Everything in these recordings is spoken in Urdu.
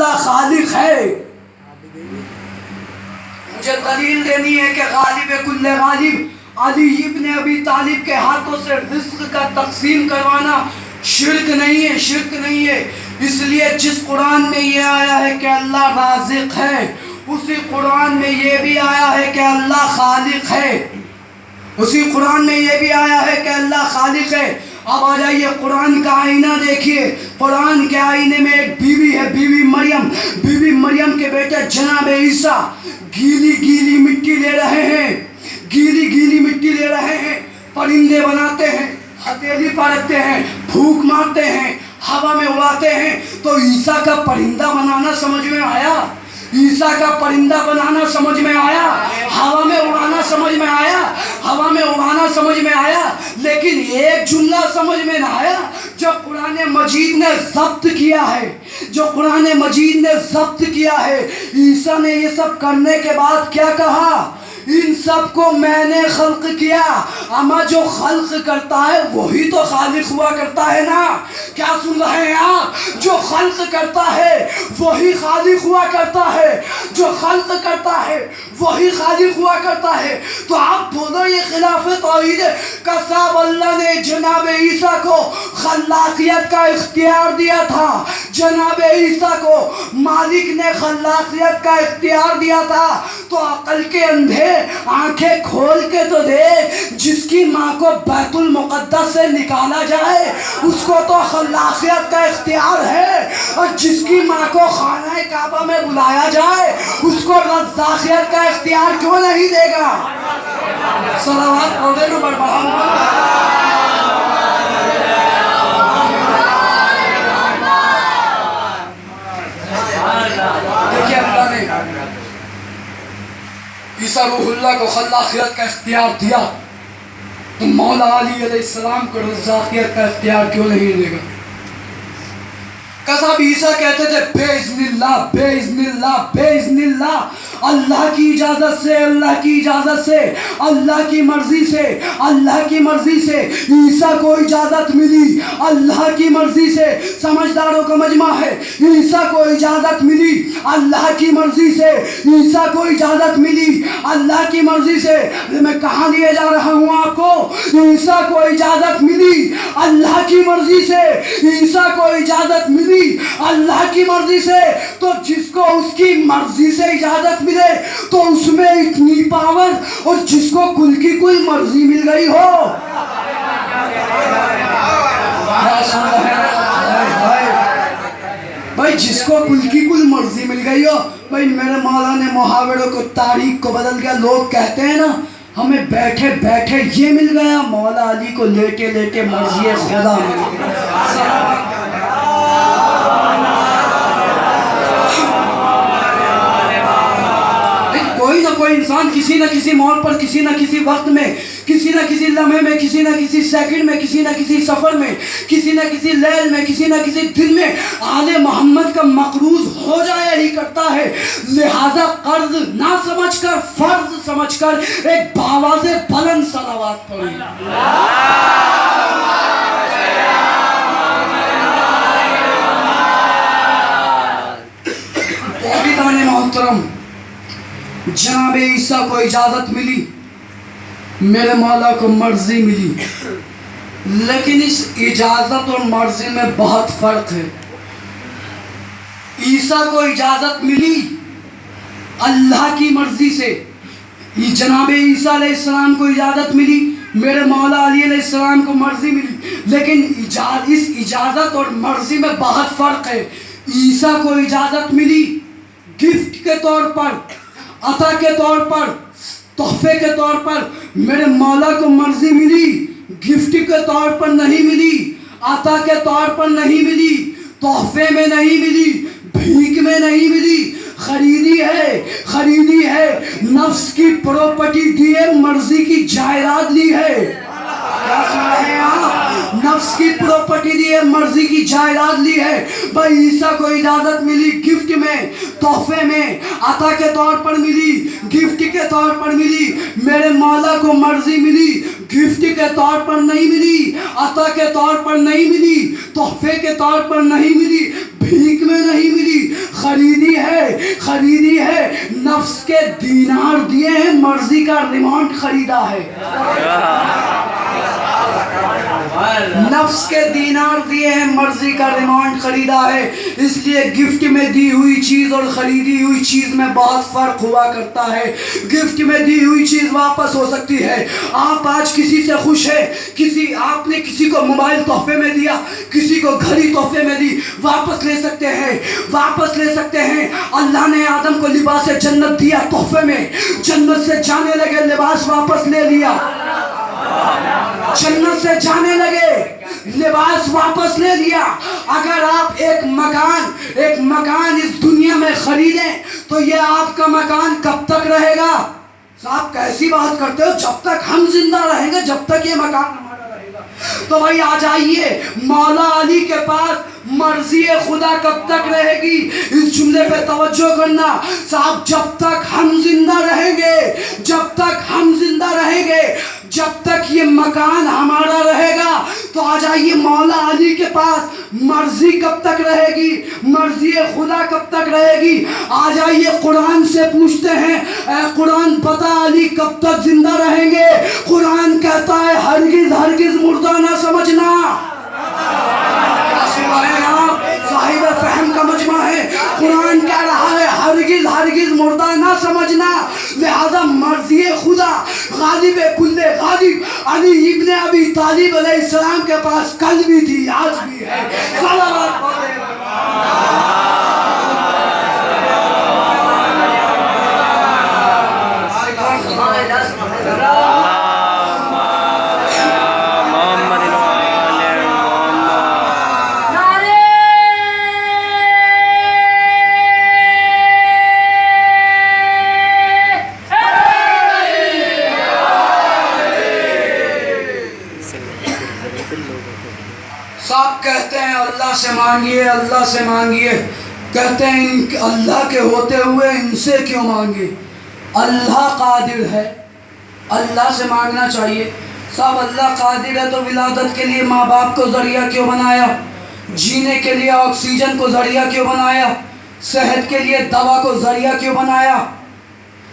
اللہ خالق ہے. مجھے دلیل دینی ہے کہ غالب کل غالب علی ابن ابی طالب کے ہاتھوں سے رزق کا تقسیم کروانا شرک نہیں ہے، شرک نہیں ہے. اس لیے جس قرآن میں یہ آیا ہے کہ اللہ رازق ہے، اسی قرآن میں یہ بھی آیا ہے کہ اللہ خالق ہے. اسی قرآن میں یہ بھی آیا ہے کہ اللہ خالق ہے. اب آ جائیے قرآن کا آئینہ دیکھیے. قرآن کے آئینے میں ایک بیوی ہے، بیوی مریم. بیوی مریم کے بیٹے جناب عیسیٰ گیلی گیلی مٹی لے رہے ہیں، گیلی گیلی مٹی لے رہے ہیں، پرندے بناتے ہیں، ہتھیلی پر رکھتے ہیں، پھونک مارتے ہیں، ہوا میں اڑاتے ہیں. تو عیسیٰ کا پرندہ بنانا سمجھ میں آیا؟ عیسیٰ کا پرندہ بنانا سمجھ میں آیا؟ ہوا میں اڑانا سمجھ میں آیا؟ ہوا میں اڑانا سمجھ میں آیا؟ لیکن ایک جملہ سمجھ میں نہ آیا جو قرآن مجید نے ضبط کیا ہے، جو قرآن مجید نے ضبط کیا ہے. عیسیٰ نے یہ سب کرنے کے بعد کیا کہا؟ ان سب کو میں نے خلق کیا. اما جو خلق کرتا ہے وہی تو خالق ہوا کرتا ہے نا. کیا سن رہے ہیں آپ؟ جو خلق کرتا ہے وہی خالق ہوا کرتا ہے، جو خلق کرتا ہے وہی خالق ہوا کرتا ہے. تو آپ بولو یہ خلاف توحید ہے؟ کسب اللہ نے جناب عیسیٰ کو خلاقیت کا اختیار دیا تھا، جناب عیسیٰ کو مالک نے خلاقیت کا اختیار دیا تھا. تو عقل کے اندھے آنکھیں کھول کے تو دیکھ، جس کی ماں کو بیت المقدس سے نکالا جائے اس کو تو خلاقیت کا اختیار ہے، اور جس کی ماں کو خانہ کعبہ میں بلایا جائے اس کو رزاقیت کا اختیار کیوں نہیں دے گا؟ صلوات پڑھے نا محمد. دیکھیے اللہ نے عیسیٰ روح اللہ کو خلاقیت کا اختیار دیا، تو مولا علی علیہ السلام کو رزاقیت کا اختیار کیوں نہیں دے گا؟ کسب عیسیٰ کہتے تھے بِإِذْنِ اللَّهِ بِإِذْنِ اللَّهِ بِإِذْنِ اللَّهِ، اللہ کی اجازت سے، اللہ کی اجازت سے، اللہ کی مرضی سے، اللہ کی مرضی سے عیسیٰ کو اجازت ملی، اللہ کی مرضی سے. سمجھداروں کا مجمع ہے. عیسیٰ کو اجازت ملی اللہ کی مرضی سے، عیسیٰ کو اجازت ملی اللہ کی مرضی سے. میں کہاں لیے جا رہا ہوں آپ کو؟ عیسیٰ کو اجازت ملی اللہ کی مرضی سے، عیسیٰ کو اجازت ملی اللہ کی مرضی سے. تو جس کو اس کی مرضی سے اجازت ملے تو اس میں اتنی پاور، اور جس کو کل کی کل مرضی مل گئی ہو. بھائی جس کو کل کی کل مرضی مل گئی ہو، بھائی میرے مولا نے محاوروں کو، تاریخ کو بدل گیا. لوگ کہتے ہیں نا ہمیں بیٹھے بیٹھے یہ مل گیا، مولا علی کو لیٹے لیٹے مرضی خدا مل گئی. کوئی نہ کوئی انسان کسی نہ کسی موڑ پر، کسی نہ کسی وقت میں، کسی نہ کسی لمحے میں، کسی نہ کسی سیکنڈ میں، کسی نہ کسی سفر میں، کسی نہ کسی لیل میں، کسی نہ کسی دن میں آل محمد کا مقروض ہو جایا ہی کرتا ہے. لہذا قرض نہ سمجھ کر، فرض سمجھ کر ایک باواز بلند صلوات پڑھیں. محترم، جناب عیسیٰ کو اجازت ملی، میرے مولا کو مرضی ملی، لیکن اس اجازت اور مرضی میں بہت فرق ہے. عیسیٰ کو اجازت ملی اللہ کی مرضی سے، جناب عیسیٰ علیہ السلام کو اجازت ملی، میرے مولا علی علیہ السلام کو مرضی ملی، لیکن اس اجازت اور مرضی میں بہت فرق ہے. عیسیٰ کو اجازت ملی گفٹ کے طور پر، عطا کے طور پر، تحفے کے طور پر. میرے مولا کو مرضی ملی گفٹ کے طور پر نہیں ملی، عطا کے طور پر نہیں ملی، تحفے میں نہیں ملی، بھیک میں نہیں ملی. خریدی ہے، خریدی ہے، نفس کی پراپرٹی دی ہے، مرضی کی جائیداد لی ہے. کیا سن رہے ہیں آپ؟ نفس کی پراپرٹی دی ہے، مرضی کی جائیداد لی ہے. بھائی عیسیٰ کو اجازت ملی گفٹ میں، تحفے میں، عطا کے طور پر ملی، گفٹ کے طور پر ملی. میرے مولا کو مرضی ملی گفٹ کے طور پر نہیں ملی، عطا کے طور پر نہیں ملی، تحفے کے طور پر نہیں ملی، بھیک میں نہیں ملی، مرضی کا ریمونٹ خریدا ہے، نفس کے دینار دیے ہیں، مرضی کا ریمونٹ خریدا ہے. اس لیے گفٹ میں دی ہوئی چیز اور خریدی ہوئی چیز میں بہت فرق ہوا کرتا ہے. گفٹ میں دی ہوئی چیز واپس ہو سکتی ہے. آپ آج کسی سے خوش ہے، آپ نے کسی کو موبائل تحفے میں دیا، کسی کو گھڑی تحفے میں دی، واپس لے سکتے ہیں، واپس لے سکتے ہیں. اللہ نے آدم کو لباس جنت دیا تحفے میں، جنت سے جانے لگے لباس واپس لے لیا. جنت سے جانے لگے لباس واپس لے لیا. اگر آپ ایک مکان اس دنیا میں خریدیں تو یہ آپ کا مکان کب تک رہے گا؟ آپ کیسی بات کرتے ہو؟ جب تک ہم زندہ رہیں گے، جب تک یہ مکان ہمارا رہے گا. تو بھائی آ جائیے مولا علی کے پاس مرضی خدا کب تک رہے گی؟ اس جملے پہ توجہ کرنا صاحب. جب تک ہم زندہ رہیں گے، جب تک ہم زندہ رہیں گے، جب تک یہ مکان ہمارا رہے گا. تو آ جائیے مولا علی کے پاس مرضی کب تک رہے گی؟ مرضی خدا کب تک رہے گی؟ آ جائیے قرآن سے پوچھتے ہیں، اے قرآن بتا علی کب تک زندہ رہیں گے؟ قرآن کہتا ہے ہرگز ہرگز مردہ نہ سمجھنا. صاحب فہم کا مجمع ہے، قرآن کہہ رہا ہے ہرگز ہرگز مردہ نہ سمجھنا. لہذا مرضی خدا غالب کل غالب علی ابن ابی طالب علیہ السلام کے پاس کل بھی تھی، آج بھی ہے. صلوات صاحب کہتے ہیں اللہ سے مانگیے، اللہ سے مانگیے. کہتے ہیں اللہ کے ہوتے ہوئے ان سے کیوں مانگے؟ اللہ قادر ہے، اللہ سے مانگنا چاہیے. صاحب اللہ قادر ہے تو ولادت کے لیے ماں باپ کو ذریعہ کیوں بنایا؟ جینے کے لیے آکسیجن کو ذریعہ کیوں بنایا؟ صحت کے لیے دوا کو ذریعہ کیوں بنایا؟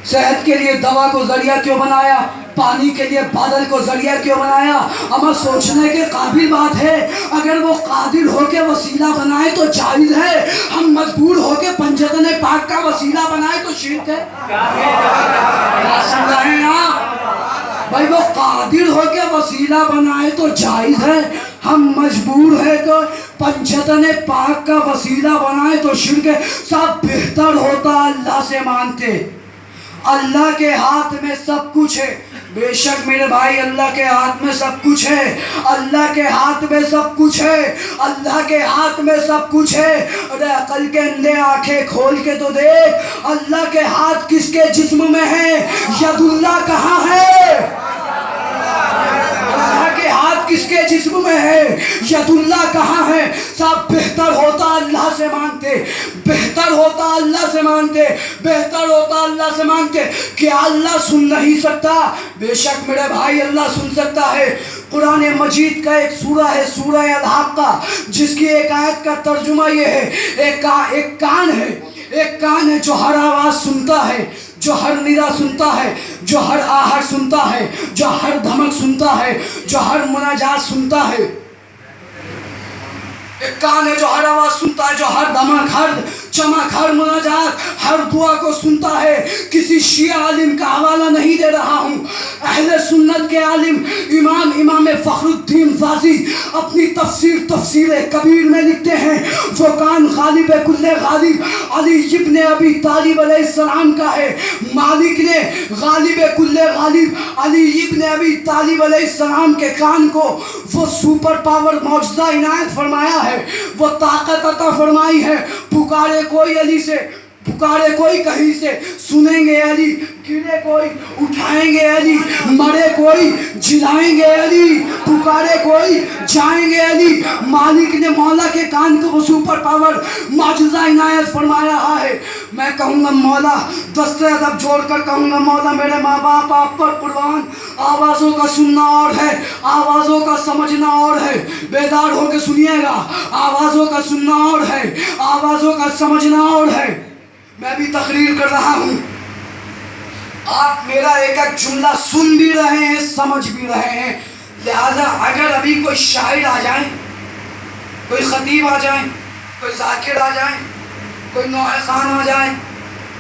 صحت کے لیے دوا کو ذریعہ کیوں بنایا؟ پانی کے لیے بادل کو ذریعہ کیوں بنایا؟ اما سوچنے کے قابل بات ہے. اگر وہ قادر ہو کے وسیلہ بنائے تو جائز ہے، ہم مجبور ہو کے پنجتن پاک کا وسیلہ بنائے تو شرک ہے. سن رہے ہیں آپ بھائی؟ وہ قادر ہو کے وسیلہ بنائے تو جائز ہے، ہم مجبور ہے کہ پنجتن پاک کا وسیلہ بنائے تو شرک ہے. سب بہتر ہوتا اللہ سے مانتے. اللہ کے ہاتھ میں سب کچھ ہے. بے شک میرے بھائی اللہ کے ہاتھ میں سب کچھ ہے، اللہ کے ہاتھ میں سب کچھ ہے، اللہ کے ہاتھ میں سب کچھ ہے. ارے عقل کے اندھے آنکھیں کھول کے تو دیکھ، اللہ کے ہاتھ کس کے جسم میں ہے؟ ید اللہ کہاں ہے؟ اللہ کے ہاتھ کس کے جسم میں ہے؟ ید اللہ کہاں ہے؟ صاحب بہتر ہوتا اللہ سے مانتے، بہتر ہوتا اللہ سے مانتے، بہتر ہوتا اللہ سے مانتے. کیا اللہ سن نہیں سکتا؟ بے شک میرے بھائی اللہ سن سکتا ہے. قرآن مجید کا ایک سورہ ہے سورہ الحاقہ، جس کی ایک آیت کا ترجمہ یہ ہے، ایک کان ہے جو ہر آواز سنتا ہے، جو ہر ندا سنتا ہے، جو ہر آہٹ سنتا ہے، جو ہر دھمک سنتا ہے، جو ہر مناجات سنتا ہے. ایک کان ہے جو ہر آواز سنتا ہے، جو ہر دھمک، ہر چمک، ہر مناجات، ہر دعا کو سنتا ہے. کسی شیعہ عالم کا حوالہ نہیں دے رہا ہوں، اہل سنت کے عالم امام فخر الدین رازی اپنی تفسیر کبیر میں لکھتے ہیں، وہ کان غالب کل غالب علی ابن ابی طالب علیہ السلام کا ہے. مالک نے غالب کل غالب علی ابن ابی طالب علیہ السلام کے کان کو وہ سپر پاور معجزہ عنایت فرمایا ہے، وہ طاقت عطا فرمائی ہے. پکارے کوئی علی سے، پکارے کوئی کہیں سے، سنیں گے علی، گرے کوئی اٹھائیں گے علی، مرے کوئی جلائیں گے علی، پکارے کوئی جائیں گے علی. مالک نے مولا کے کان کو وہ سپر پاور معجزہ عنایت فرمایا ہے. میں کہوں گا مولا، دست ادب جوڑ کر کہوں گا مولا میرے ماں باپ آپ پر قربان. آوازوں کا سننا اور ہے، آوازوں کا سمجھنا اور ہے. بیدار ہو کے سنیے گا، آوازوں کا سننا اور ہے، آوازوں کا سمجھنا اور ہے. میں بھی تقریر کر رہا ہوں، آپ میرا ایک ایک جملہ سن بھی رہے ہیں، سمجھ بھی رہے ہیں. لہذا اگر ابھی کوئی شاعر آ جائیں، کوئی خطیب آ جائیں، کوئی ذاکر آ جائیں، کوئی نوحہ خان آ جائے،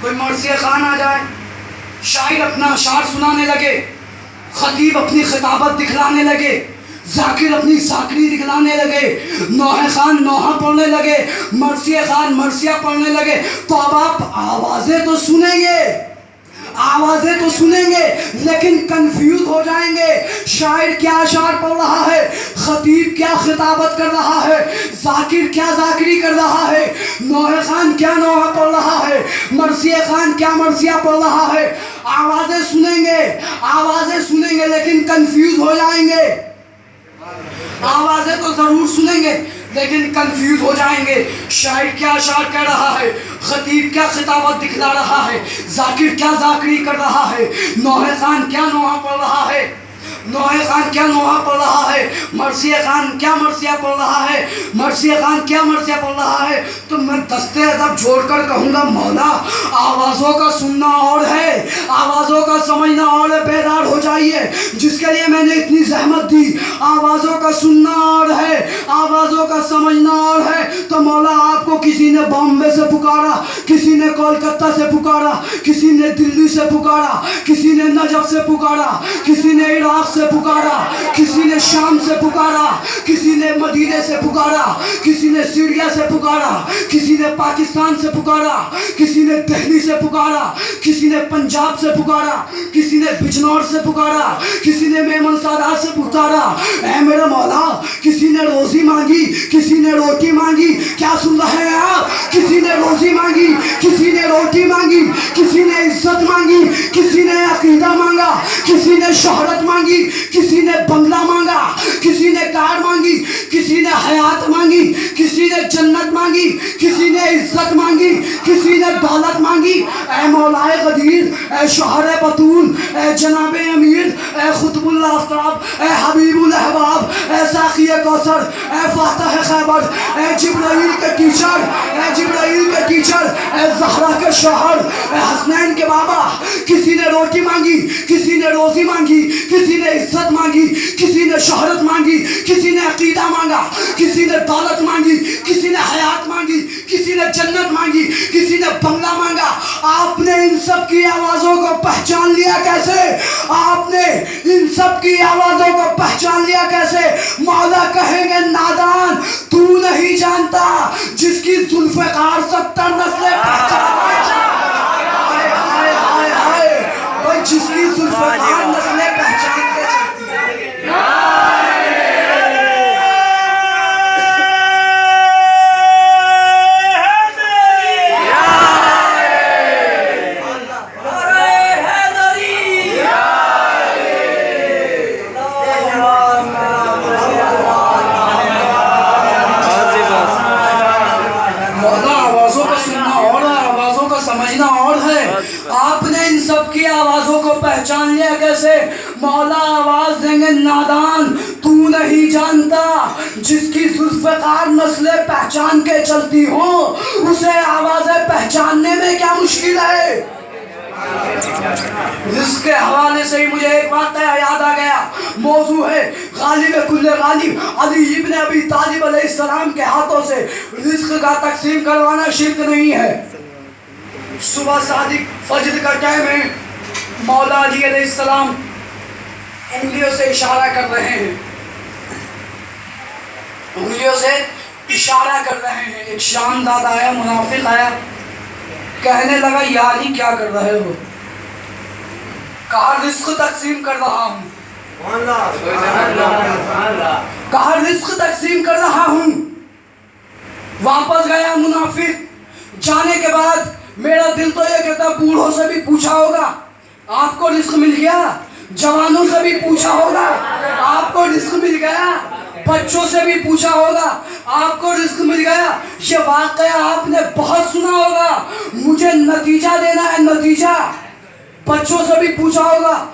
کوئی مرثیہ خان آ جائے، شاعر اپنا اشعار سنانے لگے، خطیب اپنی خطابت دکھلانے لگے، ذاکر اپنی ذاکری دکھلانے لگے، نوحہ خان نوحہ پڑھنے لگے، مرثیہ خان مرثیہ پڑھنے لگے، تو اب آپ آوازیں تو سنیں گے، آوازیں تو سنیں گے، لیکن کنفیوز ہو جائیں گے. شاعر کیا اشعار پڑھ رہا ہے، خطیب کیا خطابت کر رہا ہے، ذاکر کیا ذاکری کر رہا ہے، نوحہ خان کیا نوحہ پڑھ رہا ہے، مرثیہ خان کیا مرثیہ پڑھ رہا ہے. آوازیں سنیں گے لیکن کنفیوز ہو جائیں گے. آوازیں تو ضرور سنیں گے لیکن کنفیوز ہو جائیں گے. شاعر کیا اشعار کہہ رہا ہے، خطیب کیا خطابت دکھلا رہا ہے، ذاکر کیا ذاکری کر رہا ہے، نوحہ خان کیا نوحہ پڑھ رہا ہے، نوحہ خان کیا نوحہ پڑھ رہا ہے، مرثیہ خان کیا مرثیہ پڑھ رہا ہے، مرثیہ خان کیا مرثیہ پڑھ رہا ہے. تو میں دستے ادب جوڑ کر کہوں گا، مولا آوازوں کا سننا اور ہے، آوازوں کا سمجھنا اور ہے. بیدار ہو جائیے، جس کے لیے میں نے اتنی زحمت دی. آوازوں کا سننا اور ہے، آوازوں کا سمجھنا اور ہے. تو مولا آپ کو کسی نے بامبے سے پکارا، کسی نے کولکتہ سے پکارا، کسی نے دلی سے پکارا، کسی نے نجف سے پکارا، کسی نے عراق سے پکارا، کسی نے شام سے پکارا، کسی نے مدینے سے پکارا، کسی نے سیریا سے پکارا، کسی نے پاکستان سے پکارا، کسی نے دہلی سے پکارا، کسی نے پنجاب سے پکارا، کسی نے بجنور سے پکارا، کسی نے میمن سادات سے پکارا. اے میرے مولا، کسی نے روزی مانگی، کسی نے روٹی مانگی. کیا سن رہے ہیں آپ؟ کسی نے روزی مانگی، کسی نے روٹی مانگی، کسی نے عزت مانگی، کسی نے عقیدہ مانگا، کسی نے شہرت مانگی، کسی نے بنگلہ مانگا، کسی نے کار مانگی، کسی نے حیات مانگی، کسی نے جنت مانگی، کسی نے عزت مانگی، کسی نے دولت مانگی. اے مولا قدیر، اے شوہر بطول، اے جناب امیر، اے خطب اللہ آفتاب، اے حبیب الاحباب، اے ساقی کوثر، اے فاتح خیبر، اے جبرائیل کے ٹیچر، اے جبرائیل کے ٹیچر، اے زہرا کے شوہر، اے حسنین کے بابا. کسی نے روٹی مانگی، کسی نے روزی مانگی، کسی نے عزت مانگی، کسی نے شہرت مانگی، کسی نے عقیدہ مانگا، کسی نے دولت مانگی، کسی نے حیات مانگی، کسی نے جنت مانگی، کسی نے بنگلہ مانگا. آپ نے ان سب کی آوازوں کو پہچان لیا کیسے؟ آپ نے ان سب کی آوازوں کو پہچان لیا کیسے؟ مولا کہیں گے نادان تو نہیں جانتا جس کی ذوالفقار 70 نسلیں پہچانتے. جس کی ذوالفقار نسلیں پہچانتے چلتی ہیں. آپ نے ان سب کی آوازوں کو پہچان لیا کیسے؟ مولا آواز دیں گے نادان تو نہیں جانتا جس کی ذوالفقار نسلیں پہچان کے چلتی ہوں، اسے آوازیں پہچاننے میں کیا مشکل ہے؟ رزق کے حوالے سے ہی مجھے ایک واقعہ یاد آ گیا. موضوع ہے غالب کل غالب، علی ابن ابی طالب علیہ السلام کے ہاتھوں سے رزق کا تقسیم کروانا شرک نہیں ہے. صبح صادق فجر کا ٹائم ہے، مولا علی علیہ السلام انگلیوں سے اشارہ کر رہے ہیں، انگلیوں سے اشارہ کر رہے ہیں. ایک شامزاد آیا، منافق آیا، کہنے لگا یا علی کیا کر رہے ہو؟ کہا رزق تقسیم کر رہا ہوں. کہا رزق تقسیم کر رہا ہوں. واپس گیا منافق. جانے کے بعد میرا دل تو یہ کہتا بوڑھوں سے بھی پوچھا ہوگا آپ کو رزق مل گیا، جوانوں سے بھی پوچھا ہوگا آپ کو رزق مل گیا، بچوں سے بھی پوچھا ہوگا آپ کو رزق مل گیا. یہ واقعہ آپ نے بہت سنا ہوگا. مجھے نتیجہ دینا ہے، نتیجہ. بچوں سے بھی پوچھا ہوگا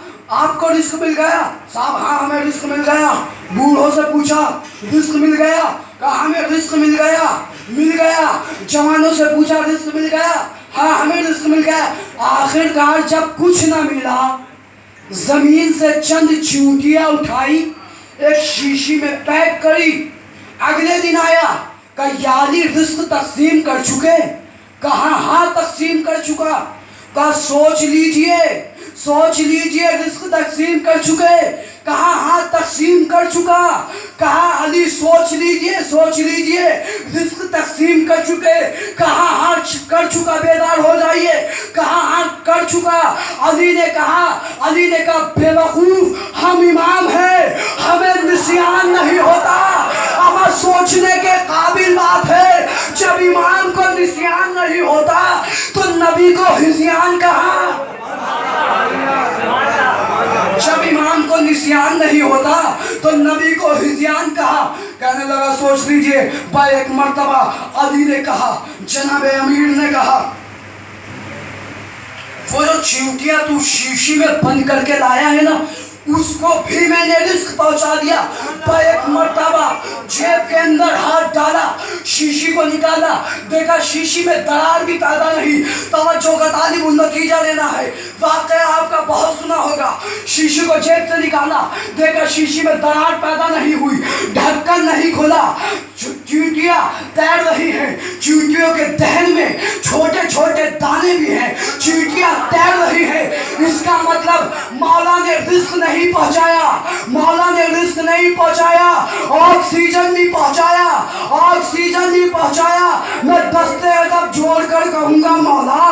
آپ کو رزق مل گیا؟ صاحب ہاں ہمیں رزق مل گیا. بوڑھوں سے پوچھا رزق مل گیا؟ کہا ہمیں رزق مل گیا. مل گیا. جوانوں سے پوچھا رزق مل گیا؟ ہاں ہمیں رزق مل گیا. آخر کار جب کچھ نہ ملا، زمین سے چند چیونٹیاں اٹھائی، ایک شیشی میں پیک کری. اگلے دن آیا کہ یالی رزق تقسیم کر چکے؟ کہا ہاں تقسیم کر چکا. کہا سوچ لیجئے رزق تقسیم کر چکے؟ کہا ہاں تقسیم کر چکا. کہا علی سوچ لیجئے رزق تقسیم کر چکے؟ کہا ہاں کر چکا، بیدار ہو جائیے. کہا ہاں کر چکا. علی نے کہا بے وقوف، ہم امام ہیں، ہمیں نسیان نہیں ہوتا. اما سوچنے کے قابل بات ہے، جب امام کو نسیان نہیں ہوتا تو نبی کو ہذیان کہاں؟ جب امام کو نسیان نہیں ہوتا تو نبی کو ہذیان کہا. کہنے لگا سوچ لیجئے. ایک مرتبہ علی نے کہا، جناب امیر نے کہا، وہ جو چیونٹیاں تو شیشی میں بند کر کے لایا ہے نا، اس کو بھی میں نے رزق پہنچا دیا. ایک مرتبہ جیب کے اندر ہاتھ ڈالا، شیشی کو نکالا، دیکھا شیشی میں درار بھی پیدا نہیں. توجہ کا طالب نتیجہ لینا ہے، واقعہ آپ کا بہت سنا ہوگا. شیشی کو جیب سے نکالا، دیکھا شیشی میں درار پیدا نہیں ہوئی، ڈھکن نہیں کھلا، چیونٹیاں تیر رہی ہیں. چیونٹیوں کے دہن میں چھوٹے چھوٹے دانے بھی ہیں، چیونٹیاں تیر رہی ہیں. اس کا مطلب مولا نے رزق نہیں پہنچایا، آکسیجن نہیں پہنچایا. میں دستے ادب جوڑ کر کہوں گا، مولا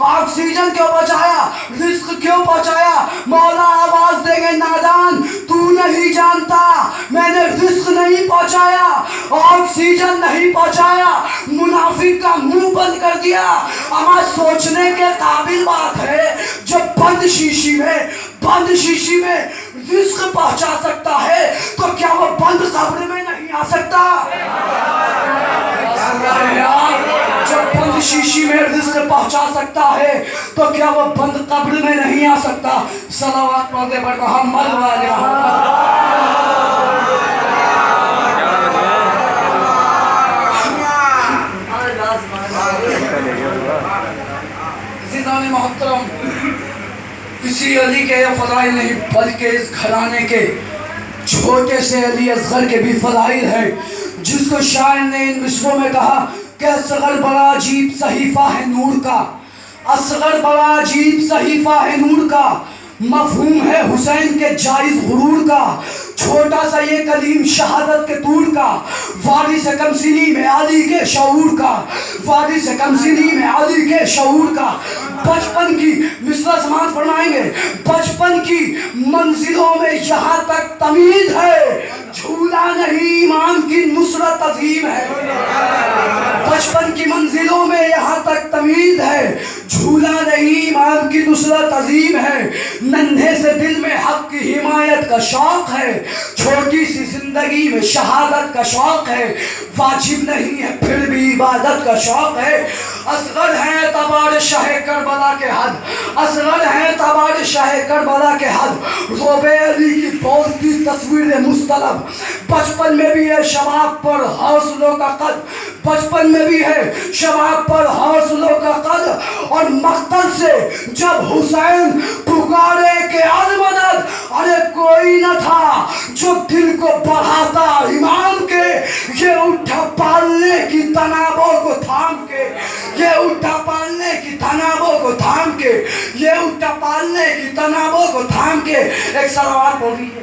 آکسیجن کیوں پہنچایا، رزق کیوں پہنچایا؟ مولا آواز دیں گے، نادان تو نہیں جانتا، میں نے رزق نہیں پہنچایا، آکسیجن نہیں پہنچایا، منافق کا منہ بند کر دیا. اما سوچنے کے قابل بات ہے، جو بند شیشی میں رزق پہنچا سکتا ہے تو کیا وہ بند قبر میں نہیں آ سکتا؟ جو بند شیشی میں رزق پہنچا سکتا ہے تو کیا وہ بند قبر میں نہیں آ سکتا؟ صلوات پڑھتے پر محمد والے محمد. عزیزان محترم، کسی علی کے یہ فضائل نہیں بلکہ اس گھرانے کے چھوٹے سے علی اصغر کے بھی فضائل ہیں، جس کو شاعر نے ان مصروں میں کہا کہ اصغر بڑا عجیب صحیفہ ہے نور کا، اصغر بڑا عجیب صحیفہ ہے نور کا، مفہوم ہے حسین کے جائز غرور کا، چھوٹا سا یہ کلیم شہادت کے طور کا، وارث کمسنی میں علی کے شعور کا، بچپن کی مصرع سماعت فرمائیں گے. بچپن کی منزلوں میں یہاں تک تمیز ہے، جھولا نہیں ایمان کی نصرت عظیم ہے. بچپن کی منزلوں میں یہاں تک تمیز ہے، جھولا نہیں ایمان کی نصرت عظیم ہے. ننھے سے دل میں حق کی حمایت کا شوق ہے، چھوٹی سی زندگی میں شہادت کا شوق ہے، واجب نہیں ہے پھر بھی عبادت کا شوق ہے. اصغر ہے تبار شاہ کربلا کے حد، روب علی کی بولتی تصویر مستلب. بچپن میں بھی ہے شباب پر حوصلوں کا قد، اور مقتل سے جب حسین پکارے کہ المدد، ارے کوئی نہ تھا جو دل کو بڑھاتا ایمان کے. یہ اٹھا پالنے کی تنابوں کو تھام کے، ایک صلوات پڑھیے.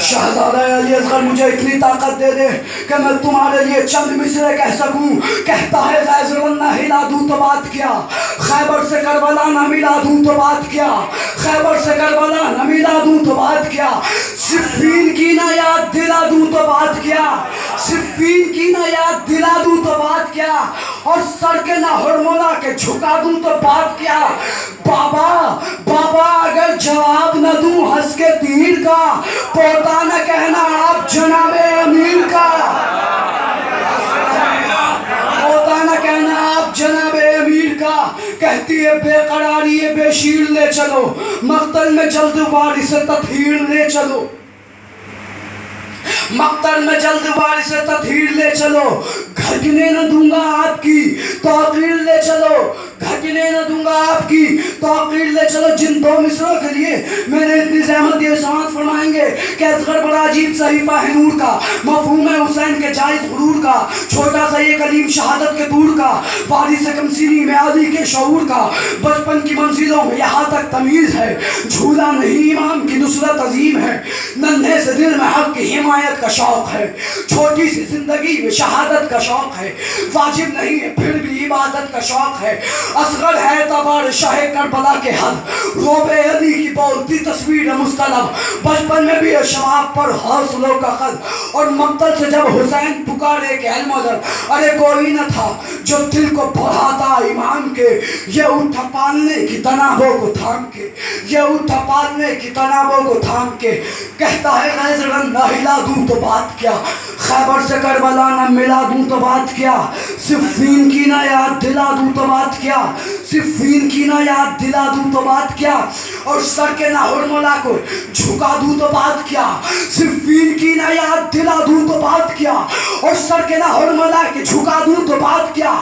شہزادہ علی اصغر مجھے اتنی طاقت دے دے کہ میں تمہارے لیے چند مصرے کہہ سکوں. کہتا ہے غیظ نہ ہلا دوں تو بات کیا، خیبر سے کربلا نہ ملا دوں تو بات کیا، صفین کی نہ یاد دلا دوں تو بات کیا، اور سر کے نہ ہرمولا کے جھکا دوں تو بات کیا. بابا اگر جواب نہ دوں ہنس کے تیر کا، پوتا نہ کہنا آپ جناب امیر کا. کہتی لیے بے قراری بے شیر لے چلو، مقتل میں جلد وارث تطہیر لے چلو، مقتل میں جلد وارث تطہیر لے چلو، گھٹنے نہ دوں گا آپ کی توقیر لے چلو، گھٹنے نہ دوں گا آپ کی توقیر لے چلو۔ جن دو مصروں کے لیے میں نے اتنی زحمت یہ سماعت فرمائیں گے کہ اصغر بڑا عجیب صحیفہ ہے نور کا، مفہوم ہے حسین کے جائز غرور کا، چھوٹا سا یہ کلیم شہادت کے دور کا، وارث کمسینی میں علی کے شعور کا، بچپن کی منزلوں میں یہاں تک تمیز ہے، جھولا نہیں امام کی نصرت عظیم ہے، ننھے سے دل میں حق کی حمایت کا شوق ہے، چھوٹی سی زندگی میں شہادت کا شوق ہے، واجب نہیں ہے پھر بھی عبادت کا شوق ہے، اصغر ہے تبار شاہ کربلا کے حد، روب علی کی بولتی تصویر مستلب، بچپن میں بھی شباب پر حوصلوں کا خد، اور مقتل سے جب حسین پکارے کہ المدر، ارے کوئی نہ تھا جو دل کو بڑھاتا امام کے، یہ اٹھا پالنے کی تنابوں کو تھام کے، یہ اٹھا پالنے کی تنابوں کو تھام کے، کہتا ہے غیظرن نہ ہلا دوں تو بات کیا، خیبر سے کربلا نہ ملا دوں تو بات کیا، صفین کی نہ یاد دلا دوں تو بات کیا، صفین کی نہ یاد دلا دوں تو بات کیا، اور سر کے نہ ہرملا کو جھکا دوں تو بات کیا، صفین کی نہ یاد دلا دوں تو بات کیا، اور سر کے نہ ہرملا کے جھکا دوں تو بات کیا،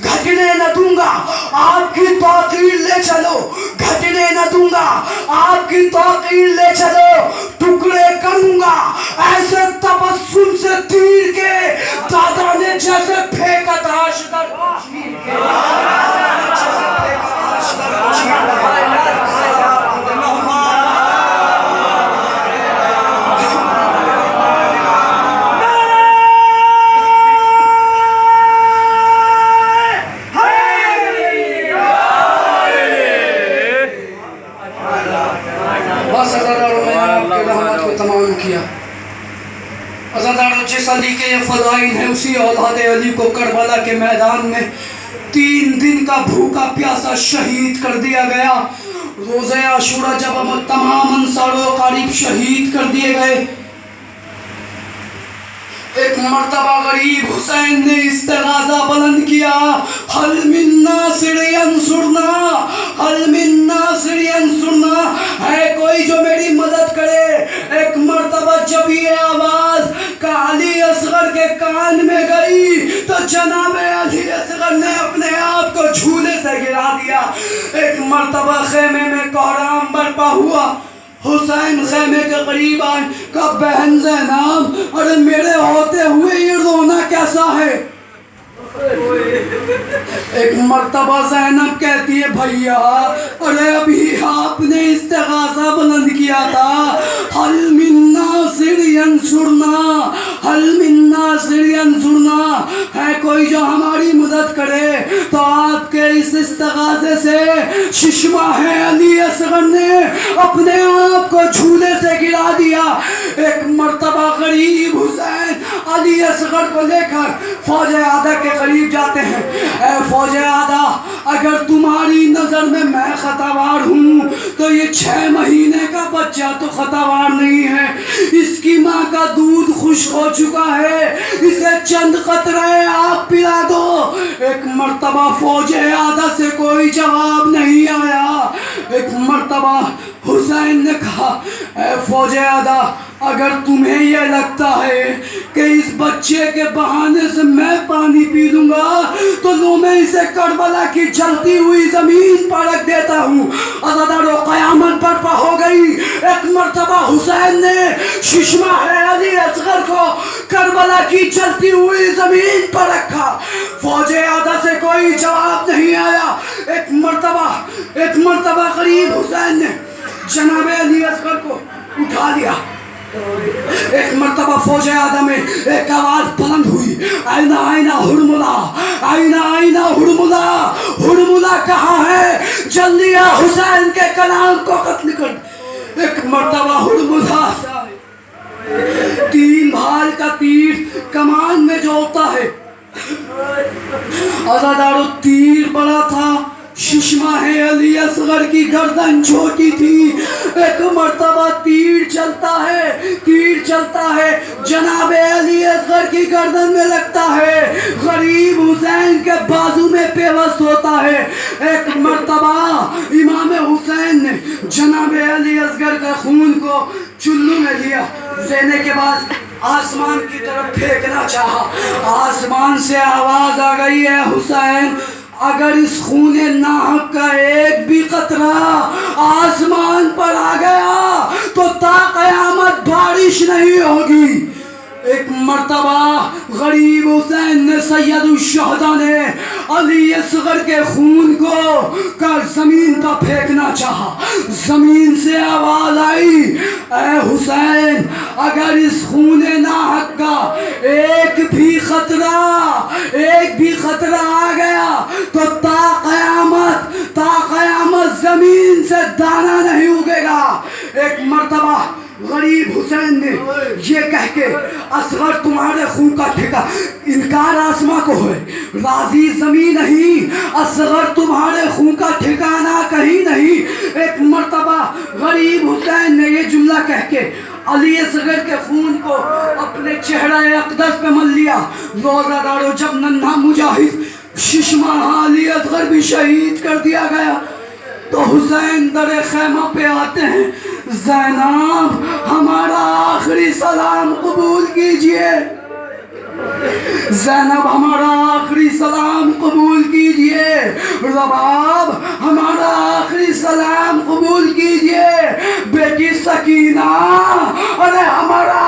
گھٹنے نہ دوں گا آپ کی توقیر لے چلو، گھٹنے نہ دوں گا آپ کی توقیر لے چلو، ٹکڑے کروں گا ایسے تبسم سے تیر کے، دادا نے جیسے پھینکا تاش در چیر کے، جیسے پھینکا تاش در چیر کے۔ جس علی کے یہ فضائل ہیں اسی اولاد علی کو کربلا کے میدان میں 3 دن کا بھوکا پیاسا شہید کر دیا گیا۔ روزہ عاشورہ جب تمام انصار و قریب شہید کر دیے گئے، ایک مرتبہ غریب حسین نے استغاثہ بلند کیا، حل من ناصر ینصرنا، حل من ناصر ینصرنا، ہے کوئی جو میری مدد کرے۔ ایک مرتبہ جب یہ آواز علی اصغر کے کان میں گئی تو جناب علی اصغر نے اپنے آپ کو جھولے سے گرا دیا۔ ایک مرتبہ خیمے میں کوہرام برپا ہوا، حسین خیمے کے قریب آئے، کہا بہن زینب، ارے میرے ہوتے ہوئے یہ رونا کیسا ہے؟ ایک مرتبہ زینب کہتی ہے بھیا ارے ابھی آپ نے استغاثہ بلند کیا تھا، حل من ناصر ینصرنا، حل من ناصر ینصرنا، ہے کوئی جو ہماری مدد کرے۔ تو آپ کے اس استغاثے سے ششمہ ہے علی اصغر نے اپنے آپ کو جھولے سے گرا دیا۔ ایک مرتبہ غریب حسین علی اصغر کو لے کر فوج اعداء کے قریب جاتے ہیں۔ اے فوج اعداء، اگر تمہاری نظر میں خطاوار ہوں تو یہ 6 مہینے کا بچہ تو خطاوار نہیں ہے، اس کی ماں کا دودھ خشک ہو چکا ہے، اسے چند قطرے آپ پلا دو۔ ایک مرتبہ فوج اعداء سے کوئی جواب نہیں آیا۔ ایک مرتبہ حسین نے کہا اے فوج اعداء، اگر تمہیں یہ لگتا ہے کہ اس بچے کے بہانے سے میں پانی پی لوں گا تو لو میں اسے کربلا کی جلتی ہوئی زمین پر رکھ دیتا ہوں۔ عزادار و قیامت برپا ہو گئی۔ ایک مرتبہ حسین نے ششمہ علی اصغر کو کربلا کی جلتی ہوئی زمین پر رکھا۔ فوج اعداء سے کوئی جواب نہیں آیا۔ ایک مرتبہ قریب حسین نے جناب علی اصغر کو اٹھا لیا۔ ایک مرتبہ فوج اعداء میں ایک آواز بلند ہوئی، آئینہ آئینہ ہرملا، آئینہ آئینہ ہرملا، ہرملا کہاں ہے؟ جلدی حسین کے کلام کو قتل کر۔ ایک مرتبہ ہرملا 3 بھال کا تیر کمان میں جو ہوتا ہے، عزادارو تیر بڑا تھا، ششمہ علی اصغر کی گردن چھوٹی تھی. ایک مرتبہ تیر چلتا ہے جناب علی اصغر کی گردن میں لگتا ہے, غریب حسین کے بازو میں پیوست ہوتا ہے. ایک مرتبہ امام حسین نے جناب علی اصغر کا خون کو چلو میں لیا, لینے کے بعد آسمان کی طرف پھینکنا چاہا. آسمان سے آواز آ گئی ہے, حسین اگر اس خون ناحق کا ایک بھی قطرہ آسمان پر آ گیا تو تا قیامت بارش نہیں ہوگی. ایک مرتبہ غریب حسین نے سید الشہداء نے علی اصغر کے خون کو زمین پر پھینکنا چاہا. زمین سے آواز آئی, اے حسین اگر اس خون ناحق کا ایک بھی خطرہ آ گیا تو تا قیامت زمین سے دانہ نہیں اگے گا. ایک مرتبہ غریب حسین نے یہ کہہ کے, اصغر تمہارے خون کا ٹھیکا, انکار آسما کو ہے راضی زمین نہیں, اصغر تمہارے خون کا ٹھکانہ کہیں نہیں. ایک مرتبہ غریب حسین نے یہ جملہ کہہ کے علی اصغر کے خون کو اپنے چہرہ اقدس پہ مل لیا. روزہ دارو, جب ننھا مجاہد ششمہ علی اصغر بھی شہید کر دیا گیا تو حسین در خیمہ پہ آتے ہیں, زینب ہمارا آخری سلام قبول کیجئے, زینب ہمارا آخری سلام قبول کیجئے, رباب ہمارا آخری سلام قبول کیجئے, بیٹی سکینہ ارے ہمارا